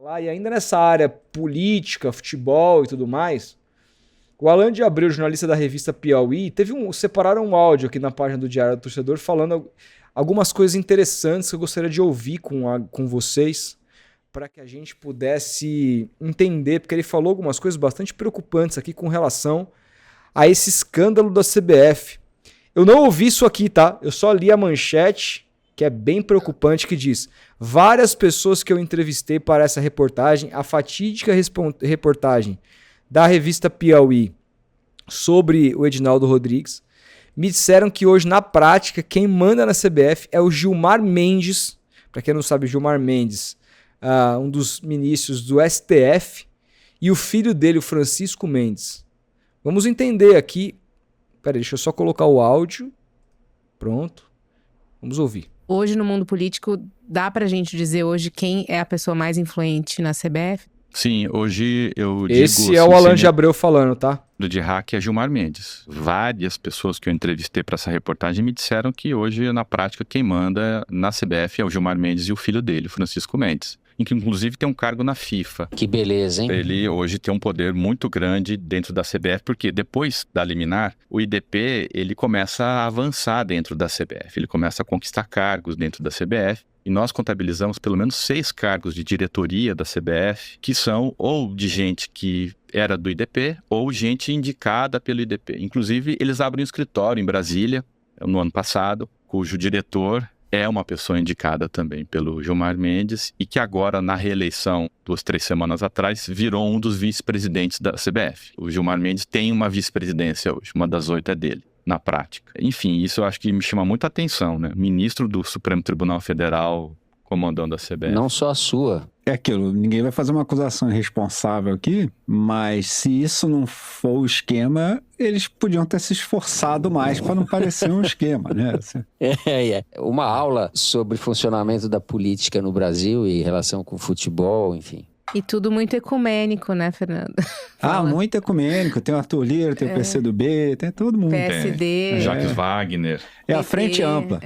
falar, e ainda nessa área política, futebol e tudo mais, o Alan de Abreu, jornalista da revista Piauí, separaram um áudio aqui na página do Diário do Torcedor falando algumas coisas interessantes que eu gostaria de ouvir com vocês, para que a gente pudesse entender, porque ele falou algumas coisas bastante preocupantes aqui com relação a esse escândalo da CBF. Eu não ouvi isso aqui, tá? Eu só li a manchete, que é bem preocupante, que diz: várias pessoas que eu entrevistei para essa reportagem, a fatídica reportagem da revista Piauí sobre o Edinaldo Rodrigues, me disseram que hoje, na prática, quem manda na CBF é o Gilmar Mendes. Para quem não sabe, Gilmar Mendes, um dos ministros do STF, e o filho dele, o Francisco Mendes. Vamos entender aqui. Peraí, deixa eu só colocar o áudio. Pronto. Vamos ouvir. Hoje, no mundo político, dá pra gente dizer hoje quem é a pessoa mais influente na CBF? Sim, hoje eu digo... Esse é o Alan de Abreu falando, tá? De hack é Gilmar Mendes. Várias pessoas que eu entrevistei para essa reportagem me disseram que hoje, na prática, quem manda na CBF é o Gilmar Mendes e o filho dele, Francisco Mendes, que inclusive tem um cargo na FIFA. Que beleza, hein? Ele hoje tem um poder muito grande dentro da CBF, porque depois da liminar, o IDP ele começa a avançar dentro da CBF, ele começa a conquistar cargos dentro da CBF, e nós contabilizamos pelo menos 6 cargos de diretoria da CBF, que são ou de gente que era do IDP, ou gente indicada pelo IDP. Inclusive, eles abrem um escritório em Brasília, no ano passado, cujo diretor é uma pessoa indicada também pelo Gilmar Mendes e que agora, na reeleição, 2-3 semanas atrás, virou um dos vice-presidentes da CBF. O Gilmar Mendes tem uma vice-presidência hoje, uma das 8 é dele, na prática. Enfim, isso eu acho que me chama muita atenção, né? Ministro do Supremo Tribunal Federal comandando a CBF. Não só a sua. É aquilo, ninguém vai fazer uma acusação irresponsável aqui, mas se isso não for o esquema, eles podiam ter se esforçado mais para não parecer um esquema, né? Uma aula sobre funcionamento da política no Brasil e relação com o futebol, enfim. E tudo muito ecumênico, né, Fernando? Muito ecumênico. Tem o Arthur Lira, tem o PCdoB, tem todo mundo. PSD. Jacques Wagner. É a frente ampla.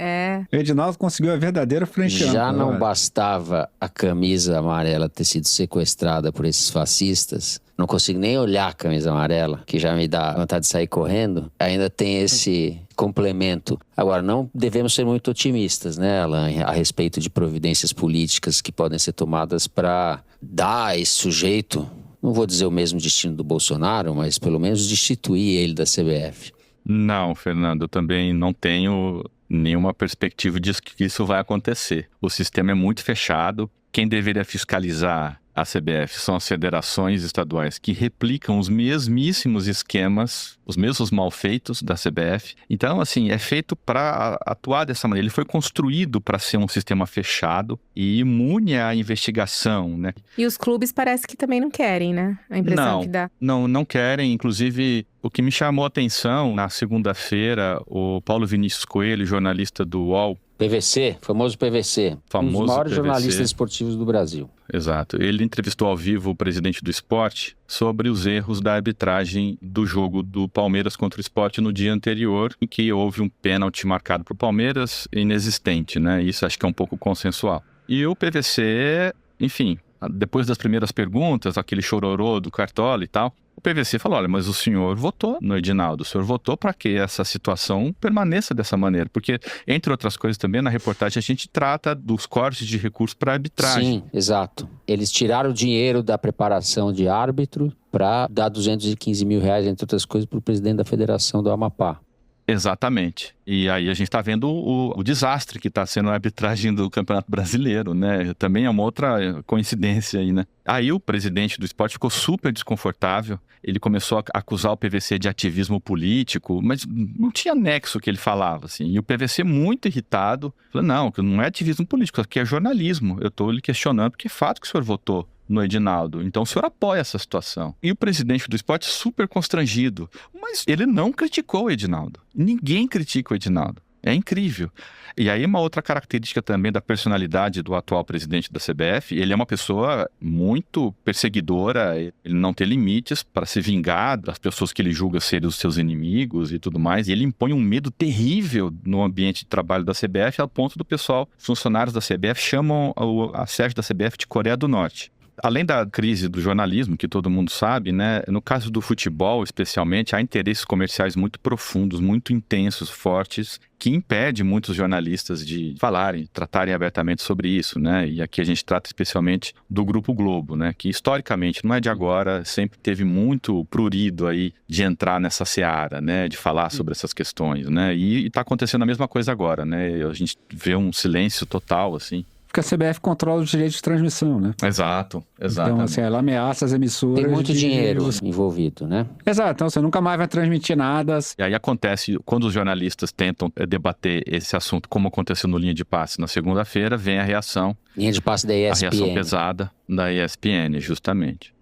O Edinaldo conseguiu a verdadeira frente ampla. Já não bastava a camisa amarela ter sido sequestrada por esses fascistas. Não consigo nem olhar a camisa amarela, que já me dá vontade de sair correndo. Ainda tem esse complemento. Agora, não devemos ser muito otimistas, né, Alan, a respeito de providências políticas que podem ser tomadas para dar a esse sujeito, não vou dizer o mesmo destino do Bolsonaro, mas pelo menos destituir ele da CBF. Não, Fernando, eu também não tenho nenhuma perspectiva de que isso vai acontecer. O sistema é muito fechado. Quem deveria fiscalizar a CBF são as federações estaduais que replicam os mesmíssimos esquemas, os mesmos malfeitos da CBF. Então, assim, é feito para atuar dessa maneira. Ele foi construído para ser um sistema fechado e imune à investigação, né? E os clubes parece que também não querem, né? A impressão que dá. Não querem. Inclusive, o que me chamou a atenção, na segunda-feira, o Paulo Vinícius Coelho, jornalista do UOL, PVC, famoso PVC, um dos maiores jornalistas esportivos do Brasil. Exato. Ele entrevistou ao vivo o presidente do Sport sobre os erros da arbitragem do jogo do Palmeiras contra o Sport no dia anterior, em que houve um pênalti marcado para o Palmeiras inexistente, né? Isso acho que é um pouco consensual. E o PVC, enfim, depois das primeiras perguntas, aquele chororô do Cartola e tal, o PVC falou: olha, mas o senhor votou no Edinaldo, o senhor votou para que essa situação permaneça dessa maneira, porque, entre outras coisas também, na reportagem a gente trata dos cortes de recursos para arbitragem. Sim, exato. Eles tiraram o dinheiro da preparação de árbitro para dar 215 mil reais, entre outras coisas, para o presidente da Federação do Amapá. Exatamente. E aí a gente está vendo o desastre que está sendo a arbitragem do Campeonato Brasileiro, né? Também é uma outra coincidência aí, né? Aí o presidente do Sport ficou super desconfortável. Ele começou a acusar o PVC de ativismo político, mas não tinha nexo que ele falava, assim. E o PVC, muito irritado, falou: não é ativismo político, aqui é jornalismo. Eu estou lhe questionando porque é fato que o senhor votou no Edinaldo. Então o senhor apoia essa situação. E o presidente do Sport super constrangido. Mas ele não criticou o Edinaldo. Ninguém critica o Edinaldo. É incrível. E aí uma outra característica também da personalidade do atual presidente da CBF, ele é uma pessoa muito perseguidora, ele não tem limites para se vingar das pessoas que ele julga serem os seus inimigos e tudo mais, e ele impõe um medo terrível no ambiente de trabalho da CBF, ao ponto do pessoal, funcionários da CBF, chamam a sede da CBF de Coreia do Norte. Além da crise do jornalismo, que todo mundo sabe, né? No caso do futebol, especialmente, há interesses comerciais muito profundos, muito intensos, fortes, que impede muitos jornalistas de falarem, tratarem abertamente sobre isso, né? E aqui a gente trata especialmente do Grupo Globo, né? Que historicamente, não é de agora, sempre teve muito prurido aí de entrar nessa seara, né? De falar sobre essas questões, né? E está acontecendo a mesma coisa agora, né? A gente vê um silêncio total, assim. Porque a CBF controla os direitos de transmissão, né? Exato. Então, assim, ela ameaça as emissoras. Tem muito de- dinheiro envolvido, né? Exato, então você nunca mais vai transmitir nada. E aí acontece, quando os jornalistas tentam debater esse assunto, como aconteceu no Linha de Passe na segunda-feira, vem a reação, Linha de passe da a reação ESPN. pesada da ESPN, justamente.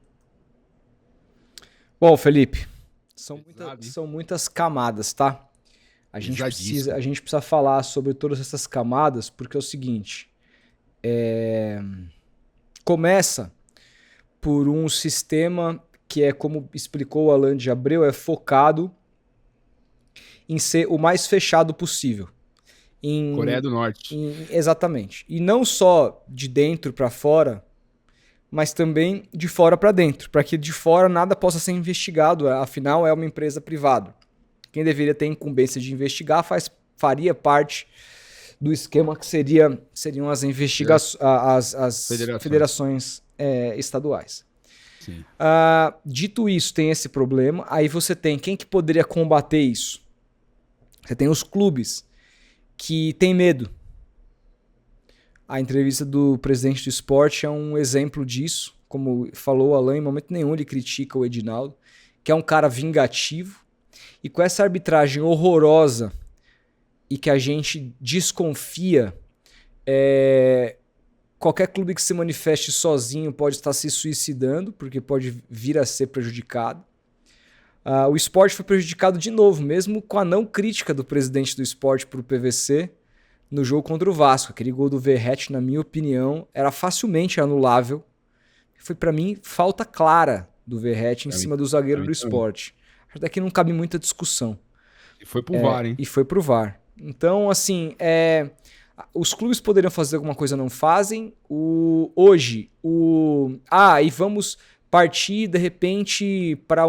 Bom, Felipe, são muitas camadas, tá? A gente precisa falar sobre todas essas camadas, porque é o seguinte, começa por um sistema que é, como explicou o Alan de Abreu, é focado em ser o mais fechado possível. Coreia do Norte. Exatamente. E não só de dentro para fora, mas também de fora para dentro, para que de fora nada possa ser investigado, afinal é uma empresa privada. Quem deveria ter incumbência de investigar faria parte do esquema que seriam as federações estaduais. Sim. Dito isso, tem esse problema, aí você tem quem que poderia combater isso? Você tem os clubes que têm medo. A entrevista do presidente do esporte é um exemplo disso. Como falou o Alan, em momento nenhum ele critica o Edinaldo, que é um cara vingativo. E com essa arbitragem horrorosa e que a gente desconfia, qualquer clube que se manifeste sozinho pode estar se suicidando, porque pode vir a ser prejudicado. O esporte foi prejudicado de novo, mesmo com a não crítica do presidente do esporte para o PVC no jogo contra o Vasco. Aquele gol do Verratti, na minha opinião, era facilmente anulável. Foi, para mim, falta clara do Verratti em cima do zagueiro do esporte. Acho que daqui não cabe muita discussão. E foi pro VAR, hein? E foi pro VAR. Então, assim, os clubes poderiam fazer alguma coisa, não fazem. E vamos partir, de repente, para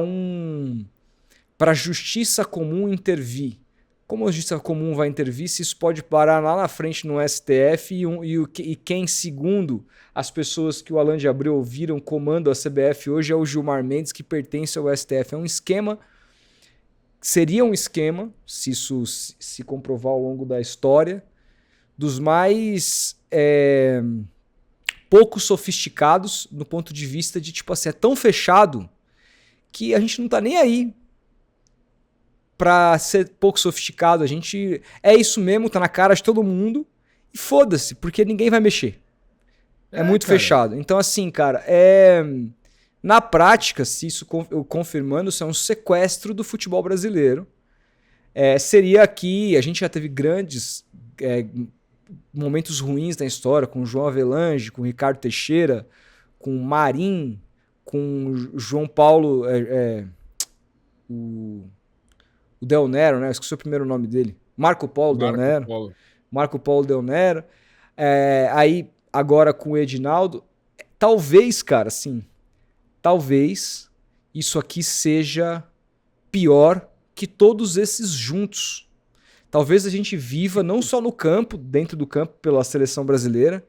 a justiça comum intervir. Como a justiça comum vai intervir, se isso pode parar lá na frente no STF e quem, segundo as pessoas que o Alan de Abreu ouviram, comanda a CBF hoje é o Gilmar Mendes, que pertence ao STF. É um esquema, seria um esquema, se isso se comprovar ao longo da história, dos mais pouco sofisticados no ponto de vista de, tipo assim, é tão fechado que a gente não tá nem aí pra ser pouco sofisticado. A gente é isso mesmo, tá na cara de todo mundo e foda-se, porque ninguém vai mexer. É muito fechado. Então, assim, cara, na prática, se isso confirmando, isso é um sequestro do futebol brasileiro. Seria aqui, a gente já teve grandes momentos ruins na história, com o João Avelange, com o Ricardo Teixeira, com o Marim, com o João Paulo, o Del Nero, né? Eu esqueci o primeiro nome dele. Marco Polo Del Nero. Marco Polo Del Nero. Aí, agora com o Edinaldo. Talvez, cara, assim, talvez isso aqui seja pior que todos esses juntos. Talvez a gente viva, não só no campo, dentro do campo pela seleção brasileira,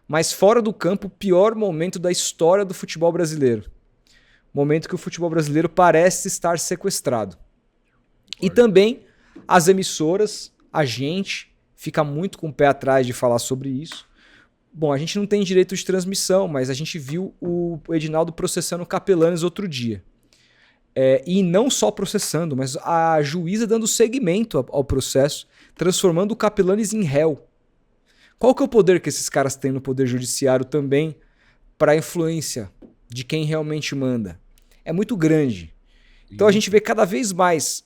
mas fora do campo, o pior momento da história do futebol brasileiro. Momento que o futebol brasileiro parece estar sequestrado. E também as emissoras, a gente fica muito com o pé atrás de falar sobre isso. Bom, a gente não tem direito de transmissão, mas a gente viu o Edinaldo processando o Capelanes outro dia. E não só processando, mas a juíza dando seguimento ao processo, transformando o Capelanes em réu. Qual que é o poder que esses caras têm no poder judiciário também para a influência de quem realmente manda? É muito grande. Então a gente vê cada vez mais,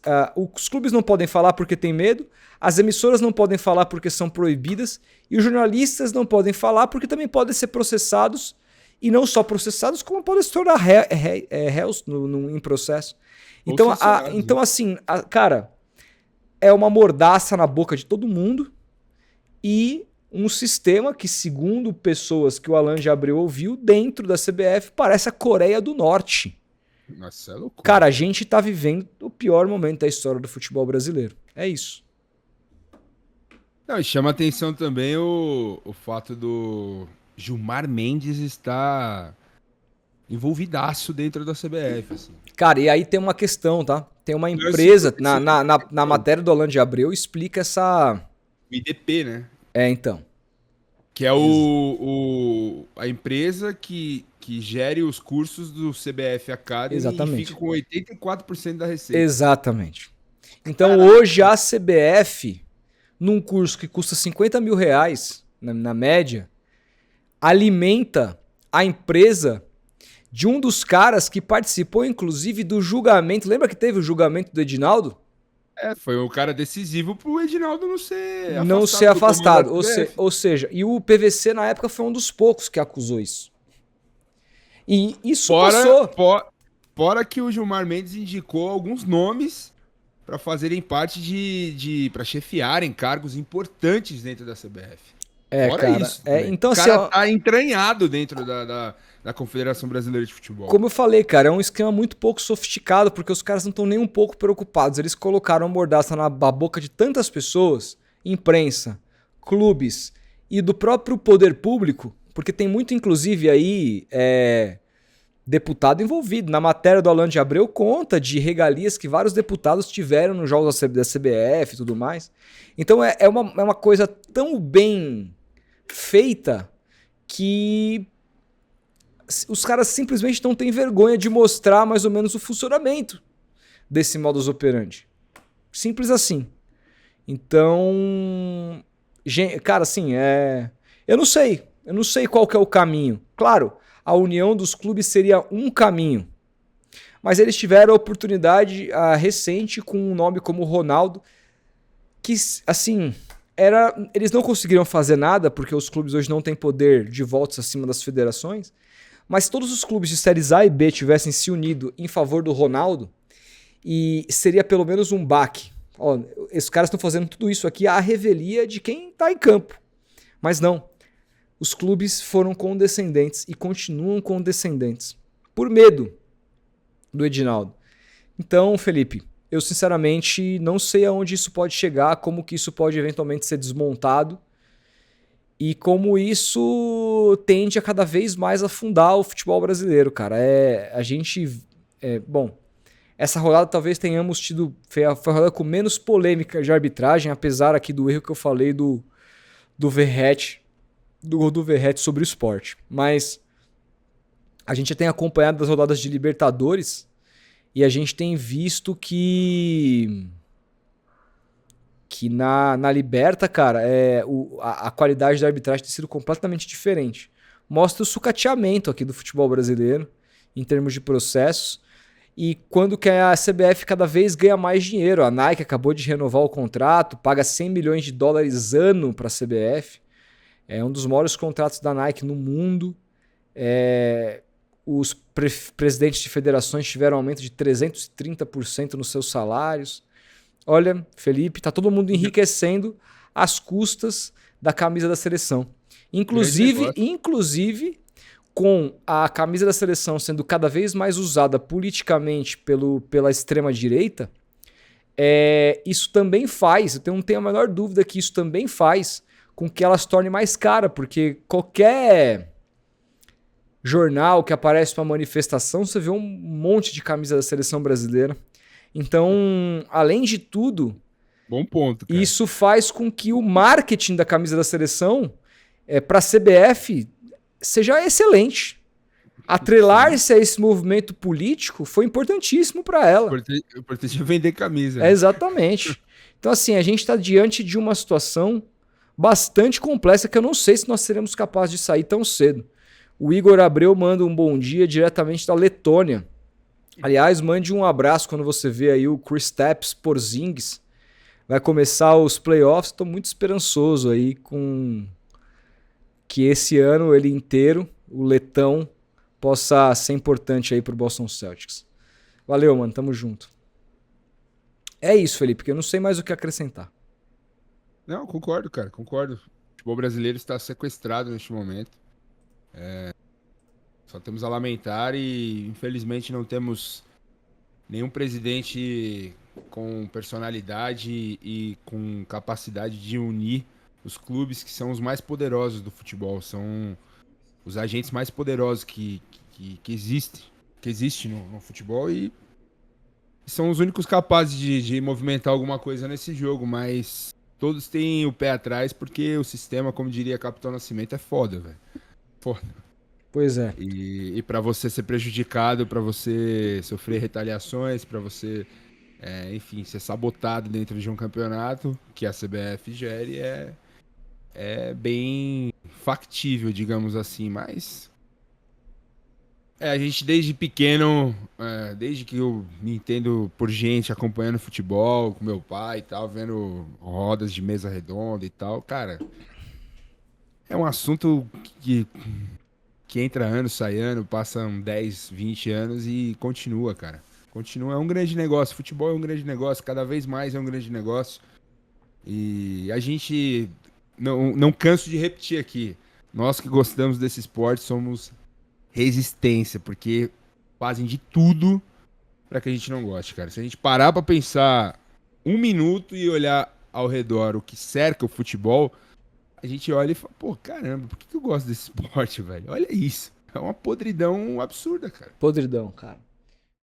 os clubes não podem falar porque tem medo, as emissoras não podem falar porque são proibidas, e os jornalistas não podem falar porque também podem ser processados, e não só processados, como podem se tornar réus em processo. Então assim, cara, é uma mordaça na boca de todo mundo, e um sistema que, segundo pessoas que o Alain de Abreu ouviu, dentro da CBF, parece a Coreia do Norte. Nossa, é loucura. Cara, a gente tá vivendo o pior momento da história do futebol brasileiro. É isso. Não, e chama atenção também o fato do Gilmar Mendes estar envolvidaço dentro da CBF. Assim. Cara, e aí tem uma questão, tá? Tem uma empresa, na matéria do Alain de Abreu, explica essa... O IDP, né? Então. Que é a empresa que gere os cursos do CBF Academy. Exatamente. E fica com 84% da receita. Exatamente. Então, hoje, a CBF, num curso que custa 50 mil reais, na média, alimenta a empresa de um dos caras que participou, inclusive, do julgamento. Lembra que teve o julgamento do Edinaldo? Foi o cara decisivo pro Edinaldo não ser afastado. Ou seja, e o PVC na época foi um dos poucos que acusou isso. E isso passou. Fora que o Gilmar Mendes indicou alguns nomes para fazerem parte para chefiarem cargos importantes dentro da CBF. Fora cara. Isso, então, o cara tá entranhado dentro da Confederação Brasileira de Futebol. Como eu falei, cara, é um esquema muito pouco sofisticado, porque os caras não estão nem um pouco preocupados. Eles colocaram a mordaça na boca de tantas pessoas, imprensa, clubes e do próprio poder público, porque tem muito, inclusive, aí deputado envolvido. Na matéria do Alain de Abreu conta de regalias que vários deputados tiveram nos jogos da CBF e tudo mais. Então é uma coisa tão bem feita que os caras simplesmente não têm vergonha de mostrar mais ou menos o funcionamento desse modus operandi. Simples assim. Então, cara, assim, eu não sei qual que é o caminho. Claro, a união dos clubes seria um caminho, mas eles tiveram a oportunidade recente com um nome como Ronaldo, que, assim, eles não conseguiram fazer nada, porque os clubes hoje não têm poder de votos acima das federações, mas se todos os clubes de séries A e B tivessem se unido em favor do Ronaldo, e seria pelo menos um baque. Ó, esses caras estão fazendo tudo isso aqui à revelia de quem está em campo. Mas não. Os clubes foram condescendentes e continuam condescendentes. Por medo do Edinaldo. Então, Felipe, eu sinceramente não sei aonde isso pode chegar, como que isso pode eventualmente ser desmontado. E como isso tende a cada vez mais afundar o futebol brasileiro, cara. Bom, essa rodada talvez tenhamos tido... Foi a rodada com menos polêmica de arbitragem, apesar aqui do erro que eu falei do Verratti, do gol do Verratti sobre o Sport. Mas a gente tem acompanhado as rodadas de Libertadores e a gente tem visto que na Liberta, cara, a qualidade da arbitragem tem sido completamente diferente. Mostra o sucateamento aqui do futebol brasileiro, em termos de processos, e quando que a CBF cada vez ganha mais dinheiro. A Nike acabou de renovar o contrato, paga 100 milhões de dólares ano para a CBF, é um dos maiores contratos da Nike no mundo. Os presidentes de federações tiveram um aumento de 330% nos seus salários. Olha, Felipe, tá todo mundo enriquecendo às custas da camisa da seleção. Inclusive, com a camisa da seleção sendo cada vez mais usada politicamente pela extrema-direita, isso também faz, eu não tenho a menor dúvida que isso também faz com que ela se torne mais cara, porque qualquer jornal que aparece uma manifestação, você vê um monte de camisa da seleção brasileira. Então, além de tudo, bom ponto, cara. Isso faz com que o marketing da camisa da seleção para a CBF seja excelente. Atrelar-se a esse movimento político foi importantíssimo para ela. Importante vender camisa. Exatamente. Então, assim, a gente está diante de uma situação bastante complexa que eu não sei se nós seremos capazes de sair tão cedo. O Igor Abreu manda um bom dia diretamente da Letônia. Aliás, mande um abraço quando você vê aí o Kristaps Porzingis. Vai começar os playoffs. Estou muito esperançoso aí com que esse ano ele inteiro, o letão, possa ser importante aí pro Boston Celtics. Valeu, mano. Tamo junto. É isso, Felipe, porque eu não sei mais o que acrescentar. Não, concordo, cara. Concordo. O futebol brasileiro está sequestrado neste momento. Só temos a lamentar e, infelizmente, não temos nenhum presidente com personalidade e com capacidade de unir os clubes que são os mais poderosos do futebol. São os agentes mais poderosos que existe no futebol e são os únicos capazes de movimentar alguma coisa nesse jogo, mas todos têm o pé atrás porque o sistema, como diria Capitão Nascimento, é foda, velho. Foda. Pois é. E para você ser prejudicado, para você sofrer retaliações, para você, enfim, ser sabotado dentro de um campeonato que a CBF gere, é bem factível, digamos assim, mas a gente desde pequeno, desde que eu me entendo por gente acompanhando futebol com meu pai e tal, vendo rodas de mesa redonda e tal, cara, é um assunto que entra ano, sai ano, passam 10, 20 anos e continua, cara. Continua, é um grande negócio, futebol é um grande negócio, cada vez mais é um grande negócio. E a gente, não canso de repetir aqui, nós que gostamos desse esporte somos resistência, porque fazem de tudo pra que a gente não goste, cara. Se a gente parar pra pensar um minuto e olhar ao redor o que cerca o futebol, a gente olha e fala, pô, caramba, por que eu gosto desse esporte, velho? Olha isso. É uma podridão absurda, cara. Podridão, cara.